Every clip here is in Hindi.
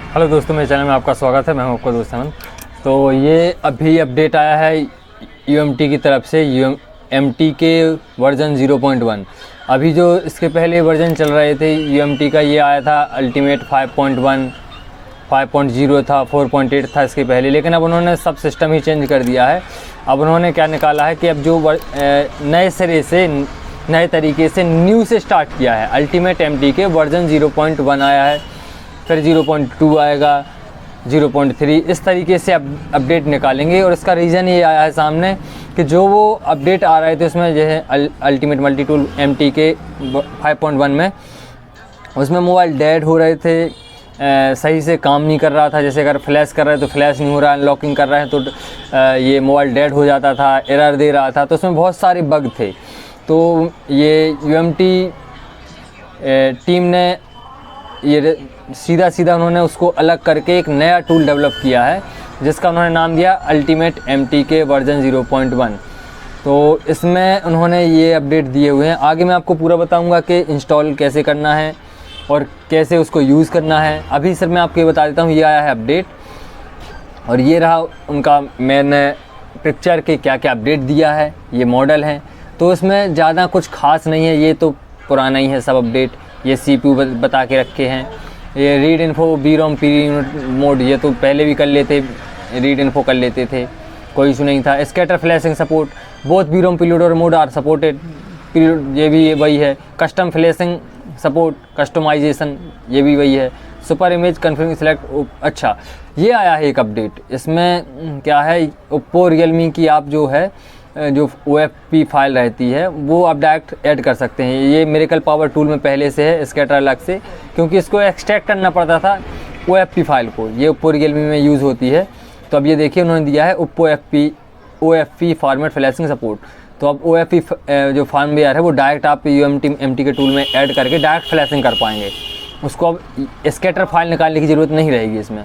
हेलो दोस्तों, मेरे चैनल में आपका स्वागत है। मैं हूं आपका दोस्त अमन। तो ये अभी अपडेट आया है UMT की तरफ से, UMT के वर्जन 0.1। अभी जो इसके पहले वर्जन चल रहे थे UMT का, ये आया था अल्टीमेट 5.1, 5.0 था, 4.8 था इसके पहले। लेकिन अब उन्होंने सब सिस्टम ही चेंज कर दिया है। अब उन्होंने क्या निकाला है कि अब जो नए सिरे से, नए तरीके से न्यू से स्टार्ट किया है। अल्टीमेट MT के वर्जन 0.1 आया है, फिर 0.2 आएगा, 0.3, इस तरीके से अपडेट निकालेंगे। और इसका रीज़न ये आया है सामने कि जो वो अपडेट आ रहे थे उसमें जो है अल्टीमेट मल्टी टूल MT के 5.1 में, उसमें मोबाइल डेड हो रहे थे, सही से काम नहीं कर रहा था। जैसे अगर फ्लैश कर रहे हैं तो फ्लैश नहीं हो रहा, अनलॉकिंग कर रहे हैं तो ये मोबाइल डेड हो जाता था, एरर दे रहा था। तो उसमें बहुत सारे बग थे। तो ये UMT टीम ने ये सीधा उन्होंने उसको अलग करके एक नया टूल डेवलप किया है, जिसका उन्होंने नाम दिया अल्टीमेट MT के वर्जन 0.1। तो इसमें उन्होंने ये अपडेट दिए हुए हैं। आगे मैं आपको पूरा बताऊंगा कि इंस्टॉल कैसे करना है और कैसे उसको यूज़ करना है। अभी सिर्फ मैं आपको ये बता देता हूँ, ये आया है अपडेट, और ये रहा उनका मैंने पिक्चर के क्या क्या अपडेट दिया है। ये मॉडल हैं, तो इसमें ज़्यादा कुछ खास नहीं है, ये तो पुराना ही है सब अपडेट। ये CPU बता के रखे हैं। ये रीड इन्फो, BROM पीरी मोड, ये तो पहले भी कर लेते, रीड इन्फो कर लेते थे, कोई इशू नहीं था। Scatter flashing support, both BROM period और मोड आर सपोर्टेड, ये भी वही है। कस्टम फ्लैशिंग सपोर्ट, कस्टमाइजेशन, ये भी वही है। सुपर इमेज कन्फिग सेलेक्ट, अच्छा ये आया है एक अपडेट। इसमें क्या है, ओप्पो रियलमी की आप जो है जो OFP फाइल रहती है वो आप डायरेक्ट ऐड कर सकते हैं। ये मिरेकल पावर टूल में पहले से है, स्कैटर अलग से, क्योंकि इसको एक्सट्रैक्ट करना पड़ता था OFP फाइल को। ये ओप्पो रियलमी में यूज़ होती है। तो अब ये देखिए उन्होंने दिया है Oppo OFP format flashing support. तो अब OFP जो फॉर्मवेयर है वो डायरेक्ट आप MT के टूल में ऐड करके डायरेक्ट फ्लैशिंग कर पाएंगे। उसको अब स्कैटर फाइल निकालने की ज़रूरत नहीं रहेगी इसमें।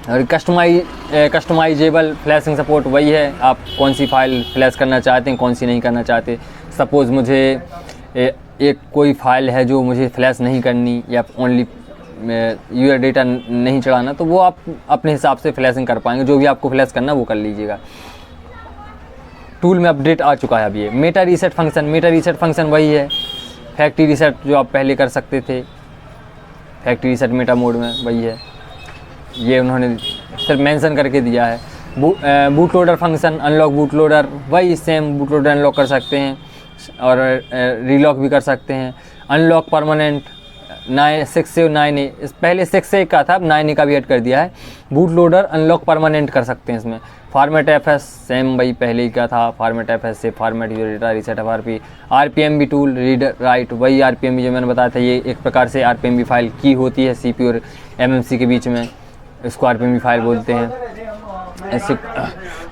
और कस्टमाइजेबल फ्लैशिंग सपोर्ट वही है, आप कौन सी फ़ाइल फ्लैश करना चाहते हैं, कौन सी नहीं करना चाहते। सपोज़ मुझे एक कोई फ़ाइल है जो मुझे फ्लैश नहीं करनी, या ओनली यूआर डेटा नहीं चढ़ाना, तो वो आप अपने हिसाब से फ्लैशिंग कर पाएंगे। जो भी आपको फ्लैश करना वो कर लीजिएगा। टूल में अपडेट आ चुका है अब ये। मेटा रीसेट फंक्शन वही है, फैक्ट्री रीसेट जो आप पहले कर सकते थे, फैक्ट्री रीसेट मेटा मोड में वही है। ये उन्होंने सिर्फ मेंशन करके दिया है। Boot loader function, unlock boot loader, वही सेम बूट लोडर अनलॉक कर सकते हैं और रीलॉक भी कर सकते हैं। अनलॉक परमानेंट 6 से 9A, इस पहले 6A का था, अब 9A का भी ऐड कर दिया है। बूट लोडर अनलॉक परमानेंट कर सकते हैं इसमें। फॉर्मेट FS सेम वही पहले ही का था, फॉर्मेट FS से format user data, reset FRP, RPM भी टूल, रीड राइट, वही RPM भी जो मैंने बताया था। ये एक प्रकार से RPM भी फाइल की होती है CPU और MMC के बीच में, इसको RPM फाइल बोलते हैं ऐसे।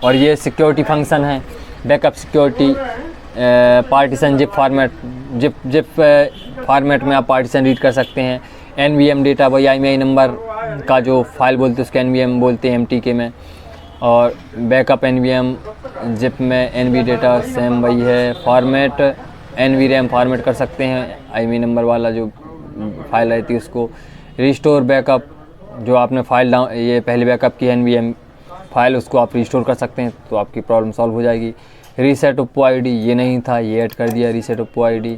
और ये सिक्योरिटी फंक्शन है, backup security, partition zip format में आप पार्टीशन रीड कर सकते हैं। NVM डेटा, वही IMEI नंबर का जो फाइल बोलते हैं उसको NVM बोलते हैं MT के में। और बैकअप NVM जिप में NV डेटा सेम वही है। फॉर्मेट NVRAM फॉर्मेट कर सकते हैं, IMEI नंबर वाला जो फाइल रहती है उसको। रिस्टोर बैकअप, जो आपने फाइल ये पहले बैकअप की NVM फाइल, उसको आप रिस्टोर कर सकते हैं, तो आपकी प्रॉब्लम सॉल्व हो जाएगी। रीसेट ओप्पो ID, ये नहीं था, ये ऐड कर दिया reset Oppo ID।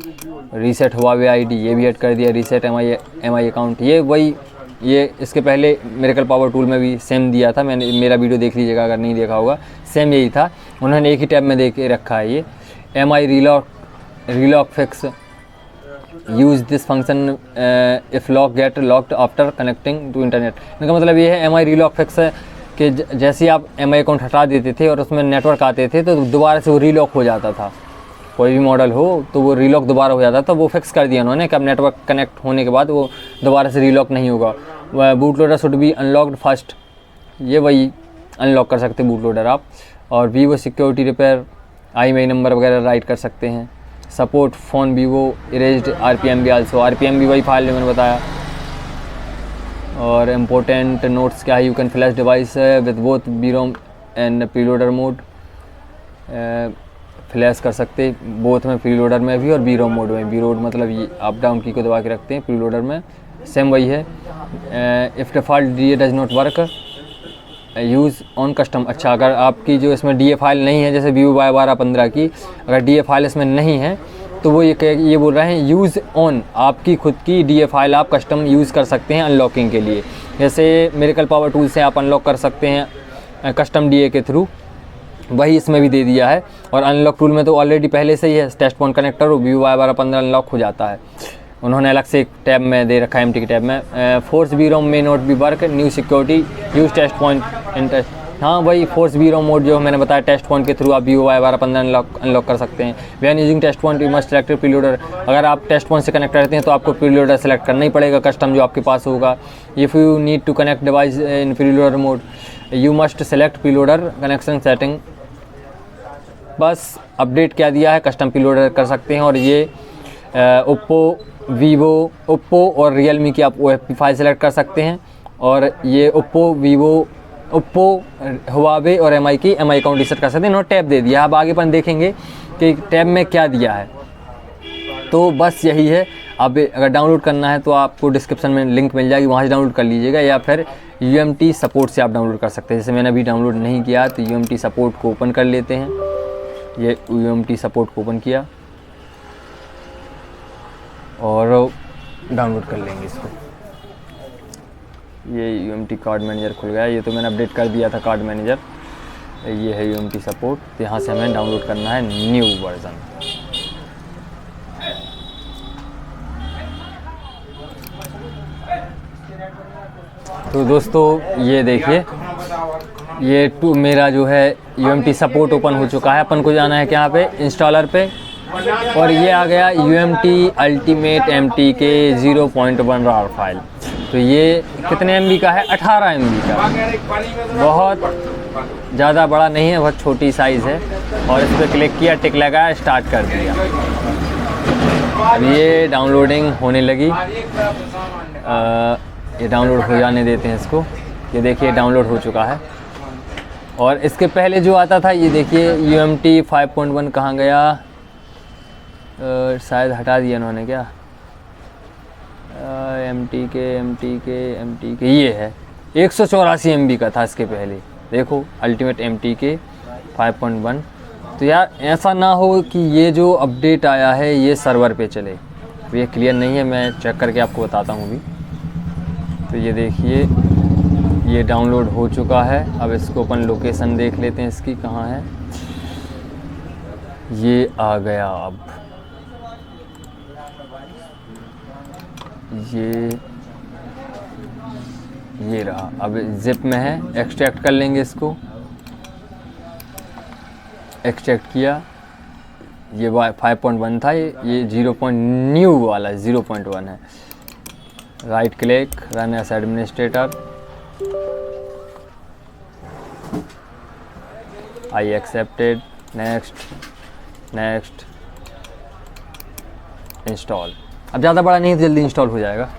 Reset Huawei ID, ये भी ऐड कर दिया। रीसेट MI अकाउंट, ये वही, ये इसके पहले मिरेकल पावर टूल में भी सेम दिया था। मैंने मेरा वीडियो देख लीजिएगा अगर नहीं देखा होगा, सेम यही था। उन्होंने एक ही टैब में दे के रखा है। ये MI relock fix, use this function if lock get locked after connecting to internet. इनका मतलब ये है MI रीलॉक फिक्स है कि जैसे आप MI अकाउंट हटा देते थे और उसमें नेटवर्क आते थे तो दोबारा से वो रीलॉक हो जाता था। कोई भी मॉडल हो तो वो रीलॉक दोबारा हो जाता था, तो वो फिक्स कर दिया उन्होंने कि अब नेटवर्क कनेक्ट होने के बाद वो दोबारा से रीलॉक नहीं होगा। Boot loader should be unlocked first, ये वही अनलॉक कर सकते बूट लोडर आप। और Vivo security repair, IMEI number वगैरह राइट कर सकते हैं। Support phone Vivo erased RPM भी आल्सो, RPM भी वही फाइल जो मैंने बताया। और इम्पोर्टेंट नोट्स क्या है, you can flash device with both BROM and preloader mode, flash कर सकते बोथ में, प्रीलोडर में भी और BROM मोड में। BROM मतलब ये अप डाउन की को दबा के रखते हैं, प्रीलोडर में सेम वही है। If default DA does not work use on custom. अच्छा, अगर आपकी जो इसमें DA फाइल नहीं है, जैसे Vivo Y1215 की अगर DA फाइल इसमें नहीं है तो वो ये बोल रहे हैं यूज़ ऑन, आपकी खुद की DA फाइल आप कस्टम यूज़ कर सकते हैं अनलॉकिंग के लिए। जैसे मिरेकल पावर टूल से आप अनलॉक कर सकते हैं कस्टम DA के थ्रू, वही इसमें भी दे दिया है। और अनलॉक टूल में तो ऑलरेडी पहले से ही है, टेस्ट पॉइंट कनेक्टर और Vivo Y1215 अनलॉक हो जाता है। उन्होंने अलग से एक टैब में दे रखा है, MT के टैब में। Force VROM may not be work, new security use test point enter. हाँ, वही फोर्स VROM मोड जो मैंने बताया, टेस्ट पॉइंट के थ्रू आप Vivo Y1215 अनलॉक कर सकते हैं। When using test point you must select preloader. अगर आप टेस्ट पॉइंट से कनेक्ट करते हैं तो आपको प्रीलोडर सेलेक्ट करना ही पड़ेगा, कस्टम जो आपके पास होगा। If you need to connect device in preloader mode you must select preloader connection setting. बस अपडेट क्या दिया है, कस्टम प्रीलोडर कर सकते हैं। और ये ओप्पो, वीवो, ओप्पो और रियलमी की आप OFP फाइल सेलेक्ट कर सकते हैं। और ये ओप्पो, वीवो, ओप्पो, हुआवे और MI की MI अकाउंट रीसेट कर सकते हैं। इन्होंने टैब दे दिया, अब आगे अपन देखेंगे कि टैब में क्या दिया है। तो बस यही है। अब अगर डाउनलोड करना है तो आपको डिस्क्रिप्शन में लिंक मिल जाएगी, वहाँ से डाउनलोड कर लीजिएगा, या फिर UMT सपोर्ट से आप डाउनलोड कर सकते हैं। जैसे मैंने अभी डाउनलोड नहीं किया तो UMT सपोर्ट को ओपन कर लेते हैं। ये UMT सपोर्ट को ओपन किया और डाउनलोड कर लेंगे इसको। ये UMT कार्ड मैनेजर खुल गया, ये तो मैंने अपडेट कर दिया था कार्ड मैनेजर। ये है UMT सपोर्ट, तो यहाँ से हमें डाउनलोड करना है न्यू वर्ज़न। तो दोस्तों ये देखिए, ये मेरा जो है UMT सपोर्ट ओपन हो चुका है। अपन को जाना है क्या पे, इंस्टॉलर पे, और ये आ गया UMT अल्टीमेट MT के 0.1 RAR फाइल। तो ये कितने MB का है, 18 MB का, बहुत ज़्यादा बड़ा नहीं है, बहुत छोटी साइज़ है। और इस पर क्लिक किया, टिक लगाया, स्टार्ट कर दिया। अब ये डाउनलोडिंग होने लगी, ये डाउनलोड हो जाने देते हैं इसको। ये देखिए डाउनलोड हो चुका है। और इसके पहले जो आता था, ये देखिए UMT 5.1 कहाँ गया, शायद हटा दिया उन्होंने क्या, MT के ये है 184 MB का था इसके पहले। देखो अल्टीमेट MT के 5.1। तो यार ऐसा ना हो कि ये जो अपडेट आया है ये सर्वर पे चले, तो ये क्लियर नहीं है, मैं चेक करके आपको बताता हूँ अभी। तो ये देखिए ये डाउनलोड हो चुका है। अब इसको अपन लोकेशन देख लेते हैं इसकी कहाँ है। ये आ गया, अब ये रहा, अब जिप में है। एक्सट्रैक्ट कर लेंगे इसको, एक्सट्रैक्ट किया। ये 5.1 था, ये 0. न्यू वाला 0.1 है। Right click, run as administrator, I accepted, next, install. अब ज़्यादा बड़ा नहीं है, जल्दी इंस्टॉल हो जाएगा।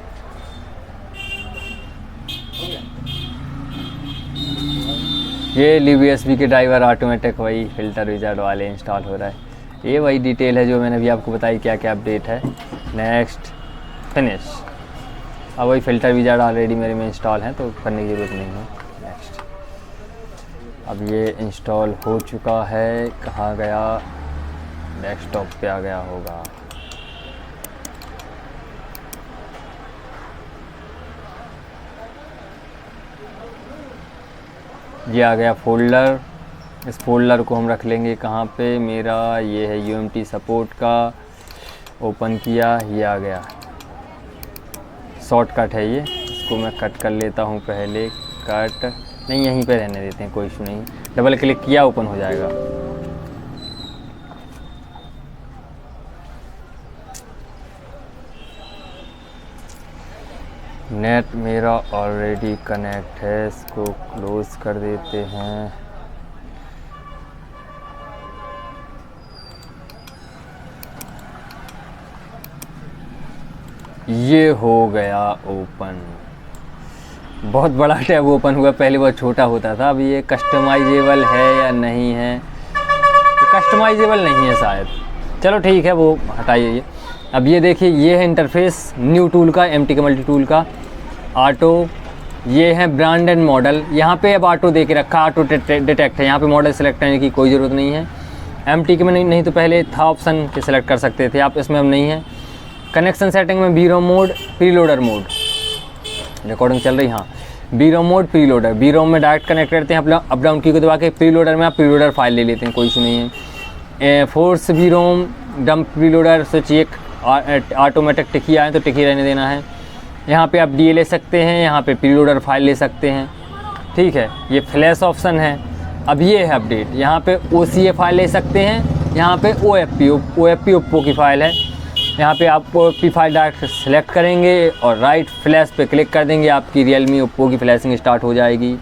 ये LibUSB के ड्राइवर ऑटोमेटिक वही फ़िल्टर विज़ार्ड वाले इंस्टॉल हो रहा है। ये वही डिटेल है जो मैंने अभी आपको बताई, क्या क्या अपडेट है। Next, finish. अब वही फ़िल्टर विज़ार्ड ऑलरेडी मेरे में इंस्टॉल है तो करने की ज़रूरत नहीं है। नेक्स्ट, अब ये इंस्टॉल हो चुका है। कहाँ गया, डेस्कटॉप पे आ गया होगा। ये आ गया फ़ोल्डर। इस फोल्डर को हम रख लेंगे कहाँ पे, मेरा ये है UMT सपोर्ट का। ओपन किया, ये आ गया, शॉर्टकट है ये। इसको मैं कट कर लेता हूँ पहले। कट नहीं, यहीं पे रहने देते हैं, कोई इशू नहीं। डबल क्लिक किया, ओपन हो जाएगा। नेट मेरा ऑलरेडी कनेक्ट है, इसको क्लोज़ कर देते हैं। ये हो गया ओपन। बहुत बड़ा टैब ओपन हुआ, पहले बहुत छोटा होता था। अब ये कस्टमाइजेबल है या नहीं है, कस्टमाइजेबल नहीं है शायद। चलो ठीक है, वो हटाइए ये। अब ये देखिए, ये है इंटरफेस न्यू टूल का, MT के मल्टी टूल का। ऑटो, ये है ब्रांड एंड मॉडल। यहाँ पे अब ऑटो दे के रखा, ऑटो डिटेक्ट है। यहाँ पे मॉडल सेलेक्ट करने की कोई ज़रूरत नहीं है। MT के में नहीं तो पहले था ऑप्शन के सिलेक्ट कर सकते थे आप, इसमें अब नहीं है। कनेक्शन सेटिंग में बीरोम मोड, प्रीलोडर मोड, रिकॉर्डिंग चल रही, हाँ, बीरोम मोड, प्रीलोडर। बीरोम में डायरेक्ट कनेक्ट करते हैं अप डाउन की को दबा के। प्रीलोडर में आप प्रीलोडर फाइल ले लेते हैं, कोई इशू नहीं है। फोर्स बीरोम, डंप प्रीलोडर, स्विच एक ऑटोमेटिक टिकी आए तो टिकी रहने देना है। यहाँ पे आप DA ले सकते हैं, यहाँ पे प्रीलोडर फाइल ले सकते हैं, ठीक है। ये फ्लैश ऑप्शन है। अब ये है अपडेट, यहाँ पे OCA फाइल ले सकते हैं, यहाँ पे OFP ओप्पो की फ़ाइल है। यहाँ पे आप OFP फाइल डायरेक्ट सेलेक्ट करेंगे और राइट फ्लैश पे क्लिक कर देंगे, आपकी रियलमी ओप्पो की फ्लैशिंग स्टार्ट हो जाएगी।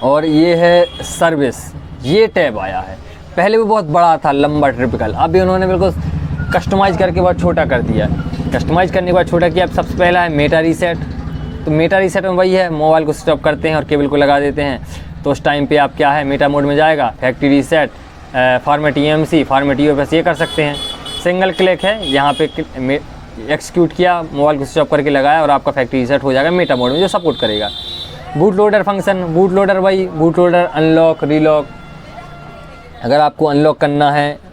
और ये है सर्विस, ये टैब आया है। पहले भी बहुत बड़ा था, लंबा ट्रिपिकल, अभी उन्होंने बिल्कुल कस्टमाइज़ करके बहुत छोटा कर दिया। कस्टमाइज़ करने के बाद छोटा किया। अब सबसे पहला है मेटा रीसेट। तो मेटा रीसेट में वही है, मोबाइल को स्विच ऑफ करते हैं और केबल को लगा देते हैं, तो उस टाइम पे आप क्या है, मेटा मोड में जाएगा। Factory reset, format EMC, format UFS, ये कर सकते हैं। सिंगल क्लिक है, यहाँ पे एक्सिक्यूट किया, मोबाइल को स्विच ऑफ करके लगाया और आपका फैक्ट्री रीसेट हो जाएगा मेटा मोड में, जो सपोर्ट करेगा। Boot loader function, boot loader वही, बूट लोडर अनलॉक, रीलॉक। अगर आपको अनलॉक करना है,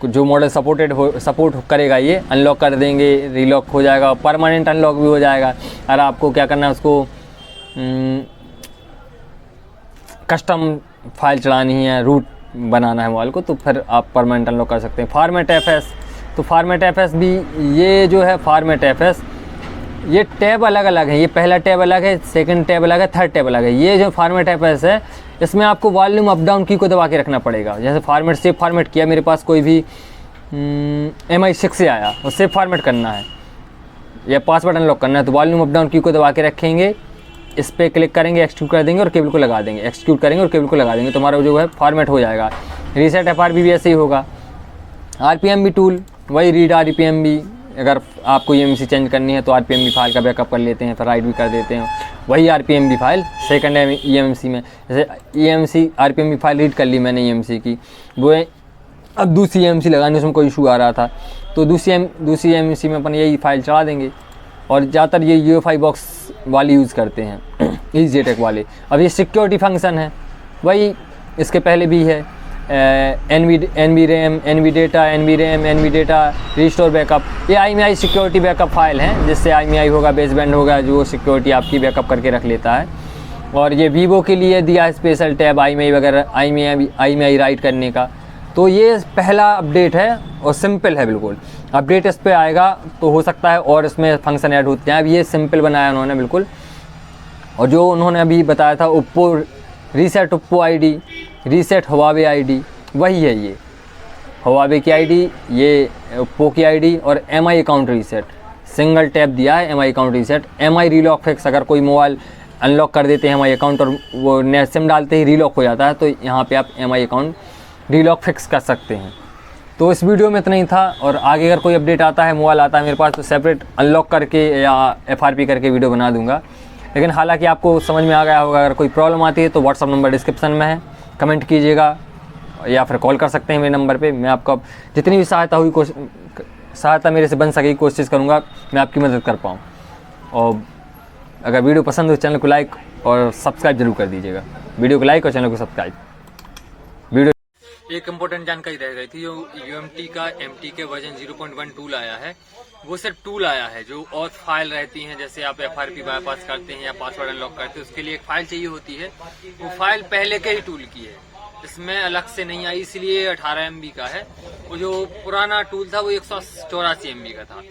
जो मॉडल सपोर्ट करेगा, ये अनलॉक कर देंगे, रीलॉक हो जाएगा, परमानेंट अनलॉक भी हो जाएगा। अगर आपको क्या करना है, उसको कस्टम फाइल चलानी है, रूट बनाना है मोबाइल को, तो फिर आप परमानेंट अनलॉक कर सकते हैं। फॉर्मेट FS, तो फॉर्मेट FS भी, ये जो है फॉर्मेट FS, ये टैब अलग अलग है। ये पहला टैब अलग है, सेकंड टैब अलग है, थर्ड टैब अलग है। ये जो फॉर्मेट FS है, इसमें आपको वॉल्यूम अप डाउन की को दबा के रखना पड़ेगा। जैसे फॉर्मेट सेव फॉर्मेट किया, मेरे पास कोई भी MI6 से आया और सेव फॉर्मेट करना है या पासवर्ड अनलॉक करना है, तो वॉल्यूम अप डाउन की को दबा के रखेंगे, इस पर क्लिक करेंगे, एक्सक्यूट कर देंगे और केबल को लगा देंगे, एक्सक्यूट करेंगे और केबल को लगा देंगे, तुम्हारा जो है फॉर्मेट हो जाएगा। रीसेट FRB भी ऐसे ही होगा। RPM टूल वही, रीड RPM भी, अगर आपको EMC चेंज करनी है तो RPM फाइल का बैकअप कर लेते हैं, फिर राइट भी कर देते हैं, वही RPM फाइल सेकंड EMC में। जैसे EMC RPM फाइल रीड कर ली मैंने EMC की, वो है, अब दूसरी EMC लगाने उसमें कोई इशू आ रहा था, तो दूसरी EMC में अपन यही फाइल चला देंगे। और ज़्यादातर ये UEFI बॉक्स वाली यूज़ करते हैं, EasyJetec वाले। अब ये सिक्योरिटी फंक्शन है, वही इसके पहले भी है, NVRAM, NVData, रिस्टोर बैकअप। ये IMEI सिक्योरिटी बैकअप फाइल हैं, जिससे IMEI होगा, बेसबैंड होगा, जो सिक्योरिटी आपकी बैकअप करके रख लेता है। और ये वीवो के लिए दिया स्पेशल टैब IMEI वगैरह, IMEI राइट करने का। तो ये पहला अपडेट है और सिंपल है बिल्कुल। अपडेट इस पर आएगा तो हो सकता है और इसमें फंक्शन ऐड होते हैं। अब ये सिंपल बनाया उन्होंने बिल्कुल। और जो उन्होंने अभी बताया था Oppo reset, Oppo ID, reset Huawei ID, वही है ये Huawei की ID, ये ओप्पो की ID। और MI account reset, single tab दिया है MI account reset. MI relock fix, अगर कोई मोबाइल अनलॉक कर देते हैं MI अकाउंट और वो नेट सिम डालते ही रीलॉक हो जाता है, तो यहाँ पे आप MI अकाउंट रीलॉक फिक्स कर सकते हैं। तो इस वीडियो में इतना ही था, और आगे अगर कोई अपडेट आता है, मोबाइल आता है मेरे पास, तो सेपरेट अनलॉक करके या FRP करके वीडियो बना दूंगा। लेकिन हालांकि आपको समझ में आ गया होगा। अगर कोई प्रॉब्लम आती है तो व्हाट्सअप नंबर डिस्क्रिप्शन में है, कमेंट कीजिएगा या फिर कॉल कर सकते हैं मेरे नंबर पे। मैं आपका जितनी भी सहायता मेरे से बन सके कोशिश करूँगा, मैं आपकी मदद कर पाऊँ। और अगर वीडियो पसंद हो चैनल को लाइक और सब्सक्राइब जरूर कर दीजिएगा। वीडियो को लाइक और चैनल को सब्सक्राइब। वीडियो एक इम्पोर्टेंट जानकारी रह गई थी, जो UMT का MT के वर्जन 0.1 टूल आया है, वो सिर्फ टूल आया है। जो ऑथ फाइल रहती हैं, जैसे आप FRP बाईपास करते हैं या पासवर्ड अनलॉक करते हैं, उसके लिए एक फाइल चाहिए होती है। वो फाइल पहले के ही टूल की है, इसमें अलग से नहीं आई, इसलिए 18 MB का है। वो जो पुराना टूल था वो 184 MB का था।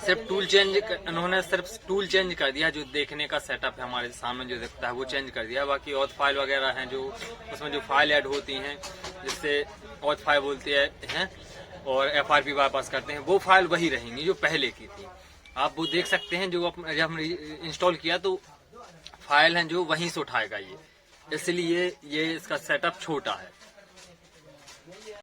सिर्फ टूल चेंज, उन्होंने सिर्फ टूल चेंज कर दिया, जो देखने का सेटअप है हमारे सामने जो दिखता है वो चेंज कर दिया। बाकी ऑथ फाइल वगैरह हैं, जो उसमें जो फाइल ऐड होती हैं, जिससे ऑथ फाइल बोलते हैं और FRP बाईपास करते हैं, वो फाइल वही रहेंगी जो पहले की थी। आप वो देख सकते हैं, जो जब हमने इंस्टॉल किया तो फाइल हैं जो वहीं से उठाएगा ये, इसलिए ये इसका सेटअप छोटा है।